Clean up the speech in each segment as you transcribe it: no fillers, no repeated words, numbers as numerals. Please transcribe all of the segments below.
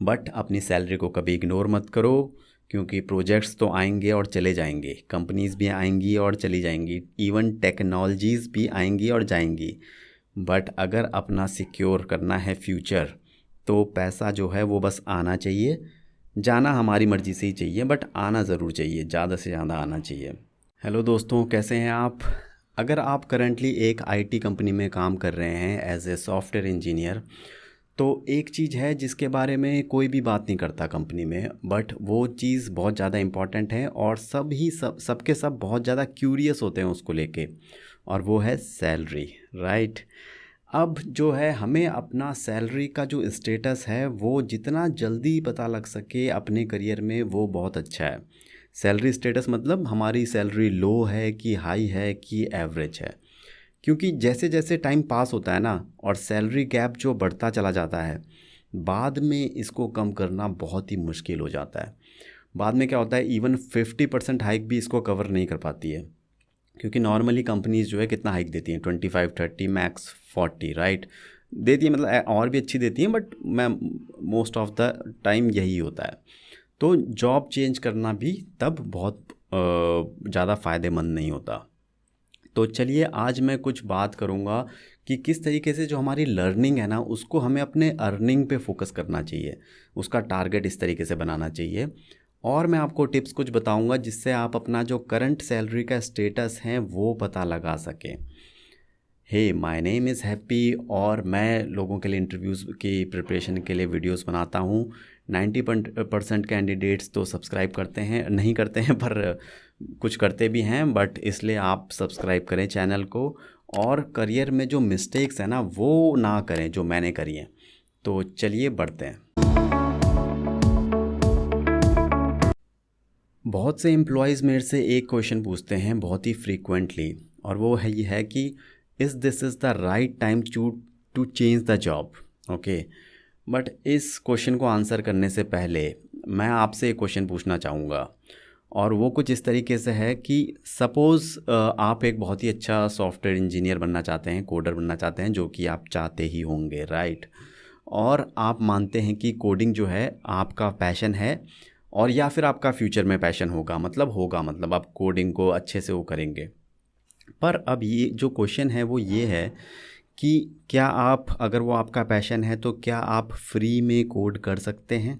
But अपनी salary को कभी इग्नोर मत करो, क्योंकि प्रोजेक्ट्स तो आएंगे और चले जाएंगे, कंपनीज़ भी आएंगी और चली जाएंगी, इवन टेक्नोलॉजीज़ भी आएंगी और जाएंगी। बट अगर अपना सिक्योर करना है फ्यूचर, तो पैसा जो है वो बस आना चाहिए। जाना हमारी मर्ज़ी से ही चाहिए, बट आना ज़रूर चाहिए, ज़्यादा से ज़्यादा आना चाहिए। हेलो दोस्तों, कैसे हैं आप? अगर आप करंटली एक आईटी कंपनी में काम कर रहे हैं एज ए सॉफ्टवेयर इंजीनियर, तो एक चीज़ है जिसके बारे में कोई भी बात नहीं करता कंपनी में, बट वो चीज़ बहुत ज़्यादा इम्पॉर्टेंट है और सबके सब बहुत ज़्यादा क्यूरियस होते हैं उसको लेके, और वो है सैलरी, राइट। अब जो है, हमें अपना सैलरी का जो स्टेटस है वो जितना जल्दी पता लग सके अपने करियर में, वो बहुत अच्छा है। सैलरी स्टेटस मतलब हमारी सैलरी लो है कि हाई है कि एवरेज है, क्योंकि जैसे जैसे टाइम पास होता है ना, और सैलरी गैप जो बढ़ता चला जाता है, बाद में इसको कम करना बहुत ही मुश्किल हो जाता है। बाद में क्या होता है, इवन 50% हाइक भी इसको कवर नहीं कर पाती है, क्योंकि नॉर्मली कंपनीज जो है कितना हाइक देती हैं, 25-30 मैक्स 40, राइट, देती है, मतलब और भी अच्छी देती हैं, बट मैं मोस्ट ऑफ द टाइम यही होता है। तो जॉब चेंज करना भी तब बहुत ज़्यादा फ़ायदेमंद नहीं होता। तो चलिए, आज मैं कुछ बात करूँगा कि किस तरीके से जो हमारी लर्निंग है ना, उसको हमें अपने अर्निंग पे फोकस करना चाहिए, उसका टारगेट इस तरीके से बनाना चाहिए। और मैं आपको टिप्स कुछ बताऊंगा जिससे आप अपना जो करंट सैलरी का स्टेटस है वो पता लगा सकें। हे, माय नेम इज़ हैप्पी, और मैं लोगों के लिए इंटरव्यूज़ की प्रिपरेशन के लिए वीडियोस बनाता हूँ। 90% कैंडिडेट्स तो सब्सक्राइब करते हैं, नहीं करते हैं, पर कुछ करते भी हैं, बट इसलिए आप सब्सक्राइब करें चैनल को, और करियर में जो मिस्टेक्स हैं ना वो ना करें जो मैंने करी हैं। तो चलिए बढ़ते हैं। बहुत से एम्प्लॉयज़ मेरे से एक क्वेश्चन पूछते हैं बहुत ही फ्रीक्वेंटली, और वो है ये है कि this is the right time to change the job, okay. But इस क्वेश्चन को आंसर करने से पहले मैं आपसे एक क्वेश्चन पूछना चाहूँगा, और वो कुछ इस तरीके से है कि सपोज़ आप एक बहुत ही अच्छा सॉफ्टवेयर इंजीनियर बनना चाहते हैं, कोडर बनना चाहते हैं, जो कि आप चाहते ही होंगे, राइट। और आप मानते हैं कि कोडिंग जो है आपका पैशन है, और या फिर आपका फ्यूचर में पैशन होगा मतलब आप कोडिंग को अच्छे से वो करेंगे। पर अब ये जो क्वेश्चन है वो ये है कि क्या आप, अगर वो आपका पैशन है, तो क्या आप फ्री में कोड कर सकते हैं?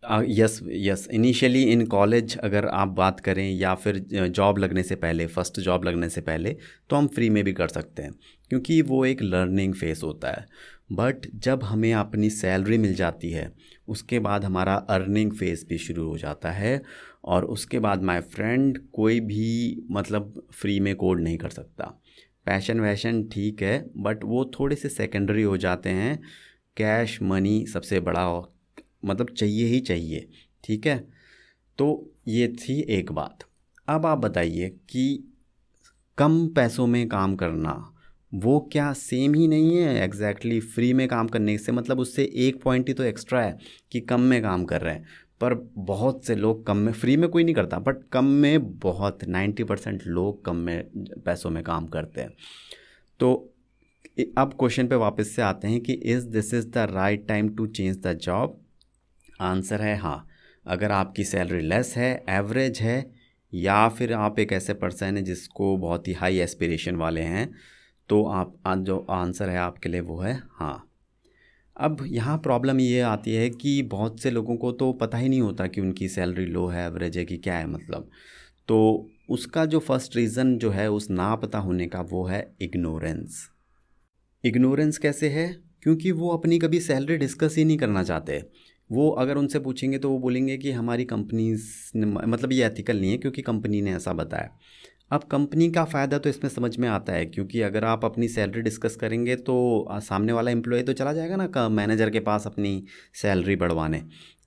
Yes yes, initially in college अगर आप बात करें, या फिर जॉब लगने से पहले, फर्स्ट जॉब लगने से पहले, तो हम फ्री में भी कर सकते हैं, क्योंकि वो एक लर्निंग फेस होता है। बट जब हमें अपनी सैलरी मिल जाती है, उसके बाद हमारा अर्निंग फेस भी शुरू हो जाता है, और उसके बाद माय फ्रेंड कोई भी मतलब फ्री में कोड नहीं कर सकता। पैशन वैशन ठीक है, बट वो थोड़े से सेकेंडरी हो जाते हैं। कैश मनी सबसे बड़ा मतलब चाहिए ही चाहिए, ठीक है। तो ये थी एक बात। अब आप बताइए कि कम पैसों में काम करना, वो क्या सेम ही नहीं है? एग्जैक्टली फ्री में काम करने से मतलब उससे एक पॉइंट ही तो एक्स्ट्रा है कि कम में काम कर रहे हैं। पर बहुत से लोग कम में, फ्री में कोई नहीं करता, बट कम में बहुत 90% लोग कम में पैसों में काम करते हैं। तो अब क्वेश्चन पे वापस से आते हैं कि this is the right time to change the job? Answer है हाँ। अगर आपकी सैलरी लेस है, एवरेज है, या फिर आप एक ऐसे पर्सन है जिसको बहुत ही हाई एस्पिरेशन वाले हैं, तो आप जो आंसर है आपके लिए वो है हाँ। अब यहाँ प्रॉब्लम ये आती है कि बहुत से लोगों को तो पता ही नहीं होता कि उनकी सैलरी लो है, एवरेज है, कि क्या है मतलब। तो उसका जो फर्स्ट रीज़न जो है उस ना पता होने का, वो है इग्नोरेंस। इग्नोरेंस कैसे है? क्योंकि वो अपनी कभी सैलरी डिस्कस ही नहीं करना चाहते। वो अगर उनसे पूछेंगे तो वो बोलेंगे कि हमारी कंपनीज ने, मतलब ये एथिकल नहीं है क्योंकि कंपनी ने ऐसा बताया। अब कंपनी का फ़ायदा तो इसमें समझ में आता है, क्योंकि अगर आप अपनी सैलरी डिस्कस करेंगे तो सामने वाला एम्प्लॉय तो चला जाएगा ना मैनेजर के पास अपनी सैलरी बढ़वाने।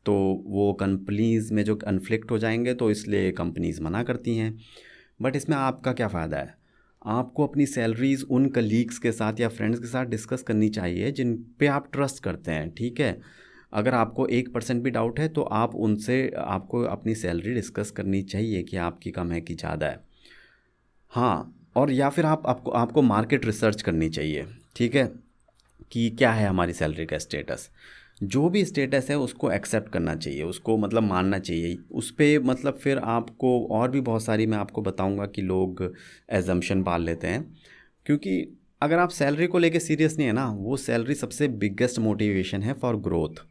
तो वो कंपनीज़ में जो कन्फ्लिक्ट हो जाएंगे, तो इसलिए कंपनीज़ मना करती हैं। बट इसमें आपका क्या फ़ायदा है? आपको अपनी सैलरीज़ उन कलीग्स के साथ या फ्रेंड्स के साथ डिस्कस करनी चाहिए जिन पे आप ट्रस्ट करते हैं, ठीक है। अगर आपको 1% भी डाउट है तो आप उनसे, आपको अपनी सैलरी डिस्कस करनी चाहिए कि आपकी कम है कि ज़्यादा है। हाँ, और या फिर आपको मार्केट रिसर्च करनी चाहिए, ठीक है, कि क्या है हमारी सैलरी का स्टेटस। जो भी स्टेटस है उसको एक्सेप्ट करना चाहिए, उसको मतलब मानना चाहिए। उस पे मतलब फिर आपको और भी बहुत सारी मैं आपको बताऊंगा कि लोग एजम्पशन पाल लेते हैं, क्योंकि अगर आप सैलरी को लेके सीरियस नहीं है ना, वो सैलरी सबसे बिगेस्ट मोटिवेशन है फॉर ग्रोथ।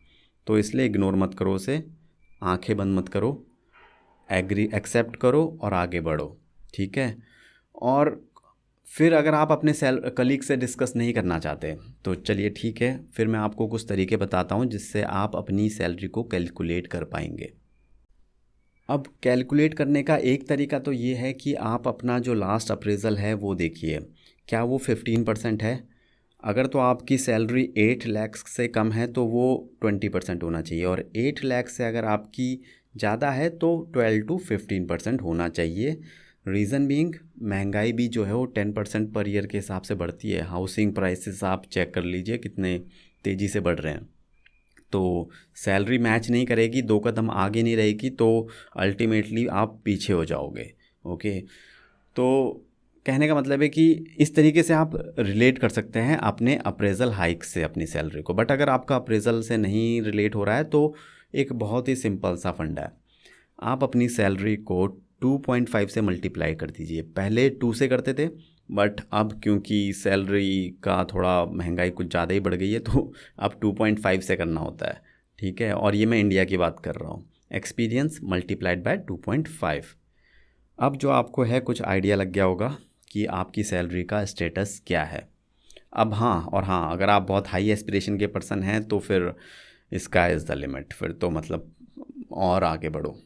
तो इसलिए इग्नोर मत करो उसे, आंखें बंद मत करो, एग्री एक्सेप्ट करो और आगे बढ़ो, ठीक है। और फिर अगर आप अपने कलीग से डिस्कस नहीं करना चाहते तो चलिए ठीक है, फिर मैं आपको कुछ तरीके बताता हूँ जिससे आप अपनी सैलरी को कैलकुलेट कर पाएंगे। अब कैलकुलेट करने का एक तरीका तो ये है कि आप अपना जो लास्ट अप्रेज़ल है वो देखिए, क्या वो 15% है। अगर तो आपकी सैलरी 8 लाख से कम है तो वो 20% होना चाहिए, और 8 लाख से अगर आपकी ज़्यादा है तो 12 to 15% होना चाहिए। रीज़न बीइंग, महंगाई भी जो है वो 10% पर ईयर के हिसाब से बढ़ती है। हाउसिंग प्राइसेस आप चेक कर लीजिए कितने तेज़ी से बढ़ रहे हैं। तो सैलरी मैच नहीं करेगी, 2 कदम आगे नहीं रहेगी, तो अल्टीमेटली आप पीछे हो जाओगे। ओके, तो कहने का मतलब है कि इस तरीके से आप रिलेट कर सकते हैं अपने अप्रेज़ल हाइक से अपनी सैलरी को। बट अगर आपका अप्रेज़ल से नहीं रिलेट हो रहा है तो एक बहुत ही सिंपल सा फंडा है, आप अपनी सैलरी को 2.5 से मल्टीप्लाई कर दीजिए। पहले 2 से करते थे, बट अब क्योंकि सैलरी का थोड़ा महंगाई कुछ ज़्यादा ही बढ़ गई है तो अब 2.5 से करना होता है, ठीक है। और ये मैं इंडिया की बात कर रहा हूँ। Experience multiplied by 2.5। अब जो आपको है कुछ आइडिया लग गया होगा कि आपकी सैलरी का स्टेटस क्या है। अब हाँ, और हाँ, अगर आप बहुत हाई एस्पिरेशन के पर्सन हैं तो फिर स्काई इज़ द लिमिट, फिर तो मतलब और आगे बढ़ो।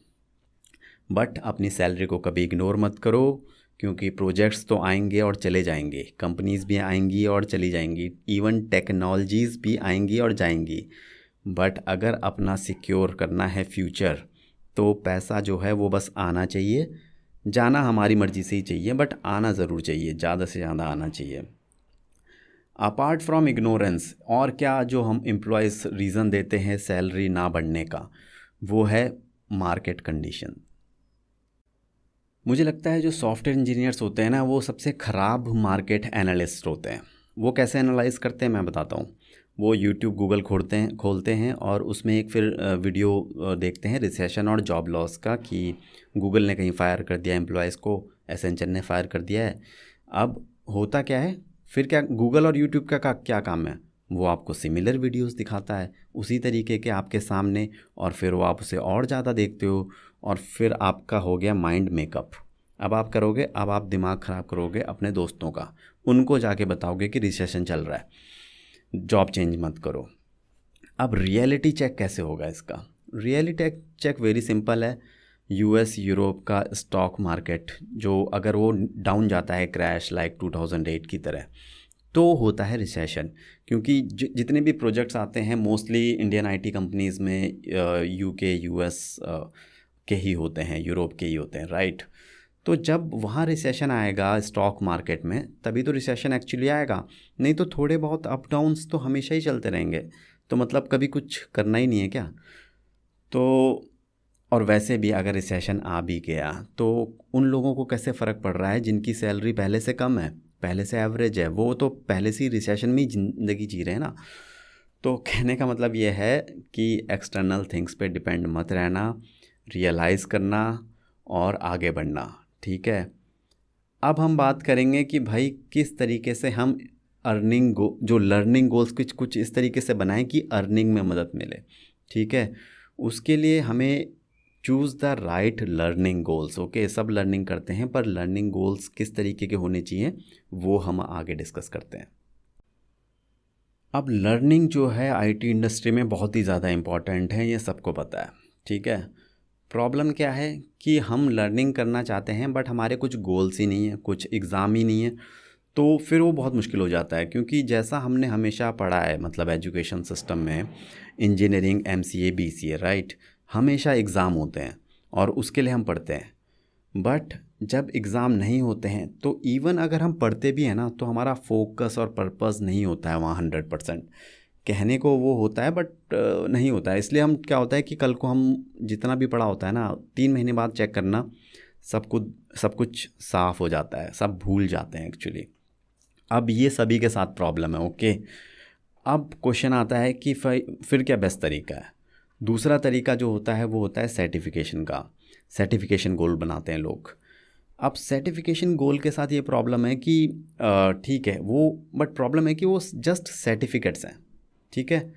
बट अपनी सैलरी को कभी इग्नोर मत करो, क्योंकि प्रोजेक्ट्स तो आएंगे और चले जाएंगे, कंपनीज़ भी आएंगी और चली जाएंगी, इवन टेक्नोलॉजीज़ भी आएंगी और जाएंगी। बट अगर अपना सिक्योर करना है फ्यूचर, तो पैसा जो है वो बस आना चाहिए। जाना हमारी मर्ज़ी से ही चाहिए, बट आना ज़रूर चाहिए, ज़्यादा से ज़्यादा आना चाहिए। अपार्ट फ्रॉम इग्नोरेंस, और क्या जो हम एम्प्लॉयज़ रीज़न देते हैं सैलरी ना बढ़ने का, वो है मार्केट कंडीशन। मुझे लगता है जो सॉफ्टवेयर इंजीनियर्स होते हैं ना, वो सबसे ख़राब मार्केट एनालिस्ट होते हैं। वो कैसे एनालाइज करते हैं मैं बताता हूँ। वो यूट्यूब गूगल खोलते हैं और उसमें एक फिर वीडियो देखते हैं रिसेशन और जॉब लॉस का, कि गूगल ने कहीं फायर कर दिया एम्प्लॉयज़ को, एसेंचर ने फायर कर दिया है। अब होता क्या है, फिर क्या गूगल और यूट्यूब का क्या काम है, वो आपको सिमिलर वीडियोस दिखाता है उसी तरीके के आपके सामने, और फिर वो आप उसे और ज़्यादा देखते हो, और फिर आपका हो गया माइंड मेकअप। अब आप करोगे, अब आप दिमाग ख़राब करोगे अपने दोस्तों का, उनको जाके बताओगे कि रिसेशन चल रहा है, जॉब चेंज मत करो। अब रियलिटी चेक कैसे होगा इसका? रियलिटी चेक वेरी सिंपल है। यूएस यूरोप का स्टॉक मार्केट जो अगर वो डाउन जाता है, क्रैश लाइक 2008 की तरह, तो होता है रिसेशन। क्योंकि जितने भी प्रोजेक्ट्स आते हैं मोस्टली इंडियन आईटी कंपनीज़ में यूके यूएस के ही होते हैं, यूरोप के ही होते हैं, राइट। तो जब वहाँ रिसेशन आएगा स्टॉक मार्केट में, तभी तो रिसेशन एक्चुअली आएगा, नहीं तो थोड़े बहुत अप डाउन्स तो हमेशा ही चलते रहेंगे। तो मतलब कभी कुछ करना ही नहीं है क्या? तो और वैसे भी अगर रिसेशन आ भी गया तो उन लोगों को कैसे फ़र्क पड़ रहा है जिनकी सैलरी पहले से कम है, पहले से एवरेज है, वो तो पहले से ही रिसेशन में ही ज़िंदगी जी रहे हैं ना। तो कहने का मतलब ये है कि एक्सटर्नल थिंग्स पे डिपेंड मत रहना, रियलाइज़ करना और आगे बढ़ना, ठीक है। अब हम बात करेंगे कि भाई किस तरीके से हम जो लर्निंग गोल्स कुछ कुछ इस तरीके से बनाएं कि अर्निंग में मदद मिले, ठीक है। उसके लिए हमें choose the right learning goals. Okay, सब लर्निंग करते हैं, पर लर्निंग गोल्स किस तरीके के होने चाहिए वो हम आगे डिस्कस करते हैं। अब लर्निंग जो है आईटी इंडस्ट्री में बहुत ही ज़्यादा इम्पॉर्टेंट है, ये सबको पता है, ठीक है। प्रॉब्लम क्या है कि हम लर्निंग करना चाहते हैं बट हमारे कुछ गोल्स ही नहीं है, कुछ एग्ज़ाम ही नहीं है, तो फिर वो बहुत मुश्किल हो जाता है। क्योंकि जैसा हमने हमेशा पढ़ा है, मतलब एजुकेशन सिस्टम में इंजीनियरिंग एमसीए बीसीए, राइट, हमेशा एग्ज़ाम होते हैं और उसके लिए हम पढ़ते हैं। बट जब एग्ज़ाम नहीं होते हैं तो इवन अगर हम पढ़ते भी हैं ना, तो हमारा फोकस और पर्पस नहीं होता है वहाँ 100%। कहने को वो होता है बट नहीं होता है। इसलिए हम क्या होता है कि कल को हम जितना भी पढ़ा होता है ना, 3 महीने बाद चेक करना, सब कुछ साफ़ हो जाता है, सब भूल जाते हैं एक्चुअली। अब ये सभी के साथ प्रॉब्लम है, ओके। अब क्वेश्चन आता है कि फिर क्या बेस्ट तरीका है। दूसरा तरीका जो होता है वो होता है सर्टिफिकेशन का। सर्टिफिकेशन गोल बनाते हैं लोग। अब सर्टिफिकेशन गोल के साथ ये प्रॉब्लम है कि ठीक है वो, बट प्रॉब्लम है कि वो जस्ट सर्टिफिकेट्स हैं। ठीक है,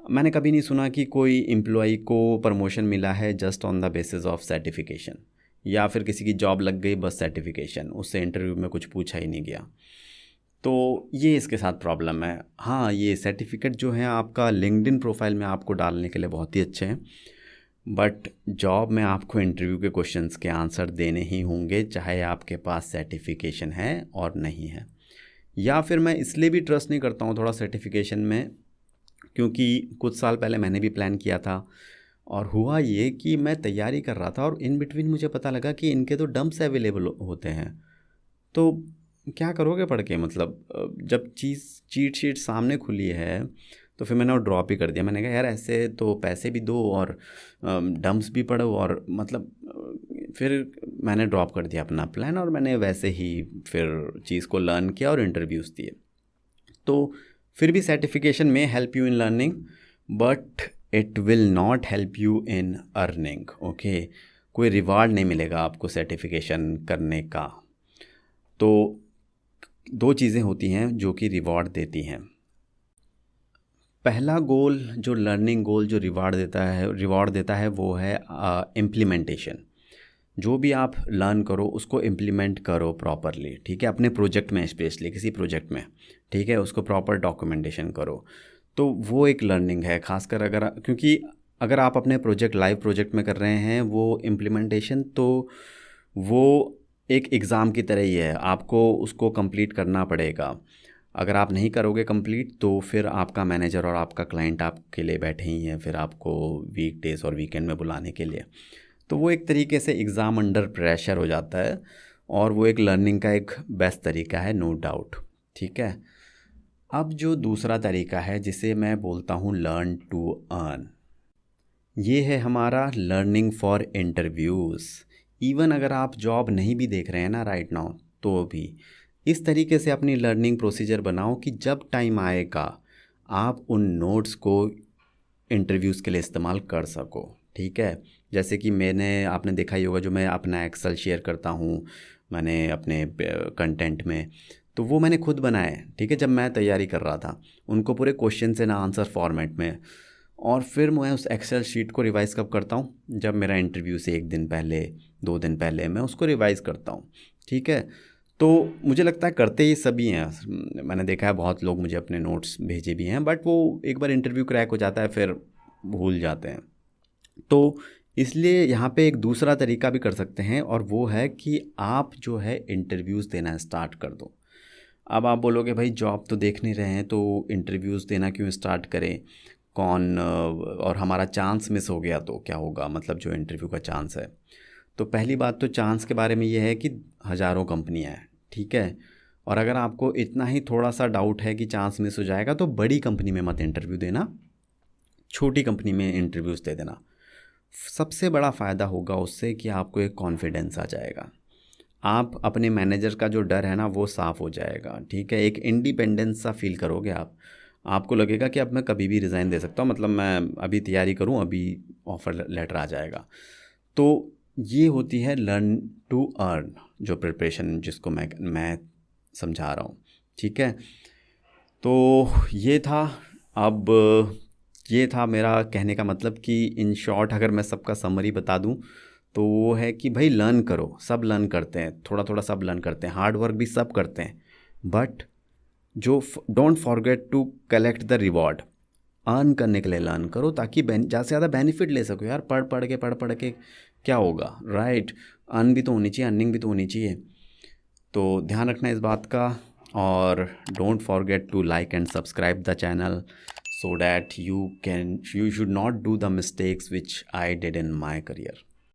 मैंने कभी नहीं सुना कि कोई एम्प्लॉय को प्रमोशन मिला है just on the basis of certification, या फिर किसी की जॉब लग गई बस सर्टिफिकेशन, उससे इंटरव्यू में कुछ पूछा ही नहीं गया। तो ये इसके साथ प्रॉब्लम है। हाँ, ये सर्टिफिकेट जो है आपका लिंक्डइन प्रोफाइल में आपको डालने के लिए बहुत ही अच्छे हैं, बट जॉब में आपको इंटरव्यू के क्वेश्चंस के आंसर देने ही होंगे, चाहे आपके पास सर्टिफिकेशन है और नहीं है। या फिर मैं इसलिए भी ट्रस्ट नहीं करता हूँ थोड़ा सर्टिफिकेशन में, क्योंकि कुछ साल पहले मैंने भी प्लान किया था और हुआ ये कि मैं तैयारी कर रहा था और इन बिटवीन मुझे पता लगा कि इनके तो डंप्स अवेलेबल होते हैं। तो क्या करोगे पढ़ के, मतलब जब चीट शीट सामने खुली है तो फिर मैंने वो ड्रॉप ही कर दिया। मैंने कहा यार ऐसे तो पैसे भी दो और डम्प्स भी पढ़ो, और मतलब फिर मैंने ड्रॉप कर दिया अपना प्लान, और मैंने वैसे ही फिर चीज़ को लर्न किया और इंटरव्यूज़ दिए। तो फिर भी सर्टिफिकेशन में help you in learning, but it will not help you in earning. Okay, कोई रिवार्ड नहीं मिलेगा आपको सर्टिफिकेशन करने का। तो दो चीज़ें होती हैं जो कि रिवॉर्ड देती हैं। पहला गोल, जो लर्निंग गोल जो रिवॉर्ड देता है वो है इम्प्लीमेंटेशन। जो भी आप लर्न करो उसको इम्प्लीमेंट करो प्रॉपरली। ठीक है, अपने प्रोजेक्ट में, स्पेशली किसी प्रोजेक्ट में, ठीक है, उसको प्रॉपर डॉक्यूमेंटेशन करो। तो वो एक लर्निंग है, खासकर क्योंकि अगर आप अपने लाइव प्रोजेक्ट में कर रहे हैं वो इम्प्लीमेंटेशन, तो वो एक एग्ज़ाम की तरह ही है, आपको उसको कंप्लीट करना पड़ेगा। अगर आप नहीं करोगे कंप्लीट तो फिर आपका मैनेजर और आपका क्लाइंट आपके लिए बैठे ही हैं फिर आपको वीकडेज़ और वीकेंड में बुलाने के लिए। तो वो एक तरीके से एग्ज़ाम अंडर प्रेशर हो जाता है, और वो एक लर्निंग का एक बेस्ट तरीका है, नो डाउट। ठीक है, अब जो दूसरा तरीका है जिसे मैं बोलता हूँ लर्न टू अर्न, ये है हमारा लर्निंग फॉर इंटरव्यूज़। इवन अगर आप जॉब नहीं भी देख रहे हैं ना राइट नाउ, तो भी इस तरीके से अपनी लर्निंग प्रोसीजर बनाओ कि जब टाइम आएगा आप उन नोट्स को इंटरव्यूज़ के लिए इस्तेमाल कर सको। ठीक है, जैसे कि आपने देखा ही होगा, जो मैं अपना एक्सेल शेयर करता हूँ मैंने अपने कंटेंट में, तो वो मैंने खुद बनाए। ठीक है, जब मैं तैयारी कर रहा था उनको पूरे क्वेश्चन एंड आंसर फॉर्मेट में, और फिर मैं उस एक्सेल शीट को रिवाइज़ कब करता हूँ, जब मेरा इंटरव्यू से 1 दिन पहले 2 दिन पहले मैं उसको रिवाइज़ करता हूँ। ठीक है, तो मुझे लगता है करते ही सभी हैं। मैंने देखा है बहुत लोग मुझे अपने नोट्स भेजे भी हैं, बट वो एक बार इंटरव्यू क्रैक हो जाता है फिर भूल जाते हैं। तो इसलिए यहाँ पे एक दूसरा तरीका भी कर सकते हैं, और वो है कि आप जो है इंटरव्यूज़ देना स्टार्ट कर दो। अब आप बोलोगे भाई जॉब तो देख नहीं रहे हैं तो इंटरव्यूज़ देना क्यों स्टार्ट करें, और हमारा चांस मिस हो गया तो क्या होगा, मतलब जो इंटरव्यू का चांस है। तो पहली बात तो चांस के बारे में ये है कि हज़ारों कंपनियां हैं। ठीक है, और अगर आपको इतना ही थोड़ा सा डाउट है कि चांस मिस हो जाएगा तो बड़ी कंपनी में मत इंटरव्यू देना, छोटी कंपनी में इंटरव्यूज़ दे देना। सबसे बड़ा फ़ायदा होगा उससे कि आपको एक कॉन्फिडेंस आ जाएगा, आप अपने मैनेजर का जो डर है ना वो साफ़ हो जाएगा। ठीक है, एक इंडिपेंडेंस सा फील करोगे आपको लगेगा कि अब मैं कभी भी रिज़ाइन दे सकता हूँ, मतलब मैं अभी तैयारी करूँ अभी ऑफ़र लेटर आ जाएगा। तो ये होती है लर्न टू अर्न जो प्रिपरेशन, जिसको मैं समझा रहा हूँ। ठीक है, तो ये था मेरा कहने का मतलब कि इन शॉर्ट अगर मैं सबका समरी बता दूँ तो वो है कि भाई लर्न करो, सब लर्न करते हैं, थोड़ा थोड़ा सब लर्न करते हैं, हार्ड वर्क भी सब करते हैं, बट जो don't forget to collect the reward. Earn करने के लिए लर्न करो ताकि ज़्यादा से ज़्यादा बेनिफिट ले सको। यार पढ़ के क्या होगा, राइट? अर्न भी तो होनी चाहिए, अर्निंग भी तो होनी चाहिए। तो ध्यान रखना इस बात का, और don't forget to like and subscribe the channel so that you should not do the mistakes which I did in my career.